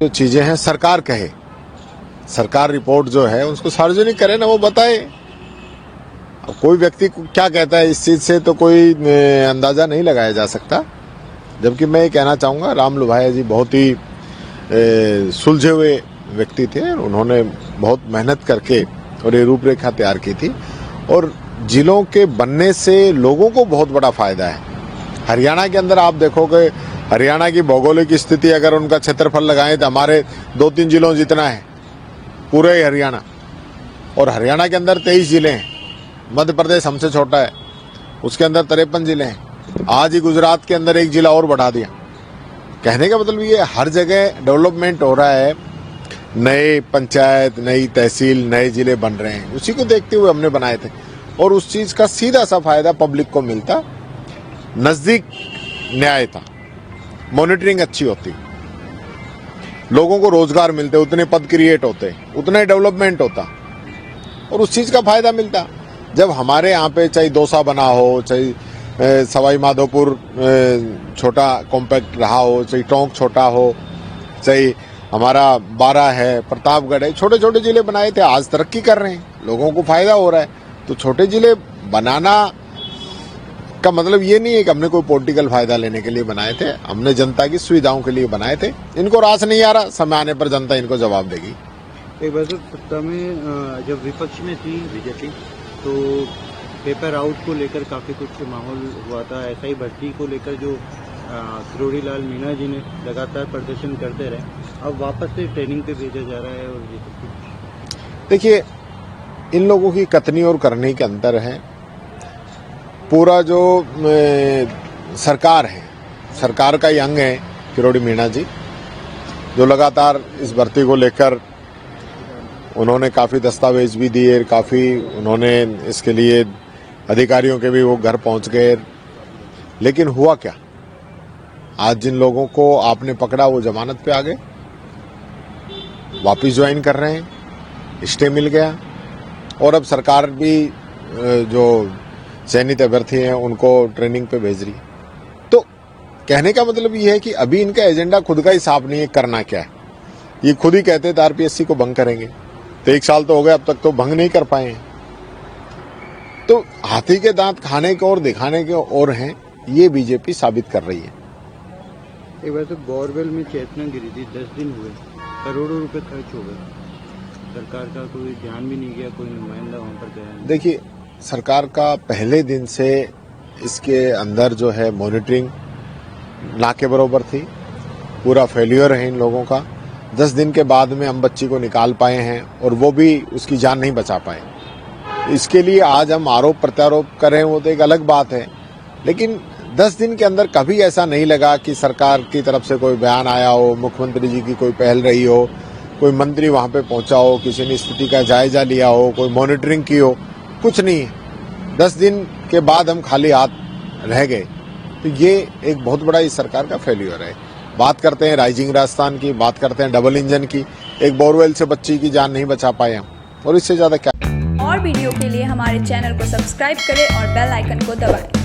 जो चीजें हैं सरकार कहे, सरकार रिपोर्ट जो है उसको सार्वजनिक करे ना, वो बताए। अब कोई व्यक्ति क्या कहता है इस चीज से तो कोई अंदाजा नहीं लगाया जा सकता। जबकि मैं ये कहना चाहूँगा, राम लुभाया जी बहुत ही सुलझे हुए व्यक्ति थे। उन्होंने बहुत मेहनत करके और ये रूपरेखा तैयार की थी, और जिलों के बनने से लोगों को बहुत बड़ा फायदा है। हरियाणा के अंदर आप देखोगे, हरियाणा की भौगोलिक स्थिति अगर उनका क्षेत्रफल लगाएं तो हमारे 2-3 जिलों जितना है पूरे हरियाणा। और हरियाणा के अंदर 23 जिले हैं। मध्य प्रदेश हमसे छोटा है, उसके अंदर 53 जिले हैं। आज ही गुजरात के अंदर 1 जिला और बढ़ा दिया। कहने का मतलब ये हर जगह डेवलपमेंट हो रहा है, नए पंचायत, नई तहसील, नए जिले बन रहे हैं। उसी को देखते हुए हमने बनाए थे, और उस चीज का सीधा सा फायदा पब्लिक को मिलता। नजदीक न्याय था, मॉनिटरिंग अच्छी होती, लोगों को रोजगार मिलते, उतने पद क्रिएट होते, उतना डेवलपमेंट होता, और उस चीज का फायदा मिलता। जब हमारे यहाँ पे चाहे दौसा बना हो, चाहे सवाई माधोपुर छोटा कॉम्पैक्ट रहा हो, चाहे टोंक छोटा हो, चाहे हमारा बारा है, प्रतापगढ़ है, छोटे छोटे जिले बनाए थे, आज तरक्की कर रहे हैं, लोगों को फायदा हो रहा है। तो छोटे जिले बनाना का मतलब ये नहीं है कि हमने कोई पॉलिटिकल फायदा लेने के लिए बनाए थे, हमने जनता की सुविधाओं के लिए बनाए थे। इनको रास नहीं आ रहा, समय आने पर जनता इनको जवाब देगी। एक बार सत्ता में जब विपक्ष में थी बीजेपी, तो पेपर आउट को लेकर काफी कुछ माहौल हुआ था। एसआई भर्ती को लेकर जो किरोड़ी लाल मीणा जी ने लगातार प्रदर्शन करते रहे, अब वापस से ट्रेनिंग पे भेजा जा रहा है। और ये सब कुछ देखिए, इन लोगों की कथनी और करनी के अंतर है। पूरा जो सरकार है, सरकार का ही अंग है किरोड़ी मीणा जी, जो लगातार इस भर्ती को लेकर उन्होंने काफ़ी दस्तावेज भी दिए, काफ़ी उन्होंने इसके लिए अधिकारियों के भी वो घर पहुंच गए। लेकिन हुआ क्या? आज जिन लोगों को आपने पकड़ा वो जमानत पे आ गए, वापिस ज्वाइन कर रहे हैं, स्टे मिल गया, और अब सरकार भी जो चयनित अभ्यर्थी हैं उनको ट्रेनिंग पे भेज रही है। तो कहने का मतलब ये है कि अभी इनका एजेंडा खुद का ही साफ नहीं है, करना क्या है। ये खुद ही कहते थे आरपीएससी को भंग करेंगे, तो 1 साल तो हो गया, अब तक तो भंग नहीं कर पाए हैं। तो हाथी के दांत खाने के और दिखाने के और हैं, ये बीजेपी साबित कर रही है। एक बार तो बोरवेल में चेतना गिरी थी, 10 दिन हुए, करोड़ों रुपए खर्च हो गए, सरकार का कोई ध्यान भी नहीं गया, कोई नुमाइंदा वहां पर गया नहीं। देखिए, सरकार का पहले दिन से इसके अंदर जो है मॉनिटरिंग ना के बराबर थी, पूरा फेल्यूर है इन लोगों का। 10 दिन के बाद में हम बच्ची को निकाल पाए हैं, और वो भी उसकी जान नहीं बचा पाए। इसके लिए आज हम आरोप प्रत्यारोप कर रहे हैं, वो तो एक अलग बात है। लेकिन 10 दिन के अंदर कभी ऐसा नहीं लगा कि सरकार की तरफ से कोई बयान आया हो, मुख्यमंत्री जी की कोई पहल रही हो, कोई मंत्री वहां पे पहुंचा हो, किसी ने स्थिति का जायजा लिया हो, कोई मॉनिटरिंग की हो, कुछ नहीं। 10 दिन के बाद हम खाली हाथ रह गए। तो ये एक बहुत बड़ा इस सरकार का फेल्यूर है। बात करते हैं राइजिंग राजस्थान की, बात करते हैं डबल इंजन की, एक बोरवेल से बच्ची की जान नहीं बचा पाए हम, और इससे ज्यादा क्या। और वीडियो के लिए हमारे चैनल को सब्सक्राइब करें और बेल आइकन को दबाएं।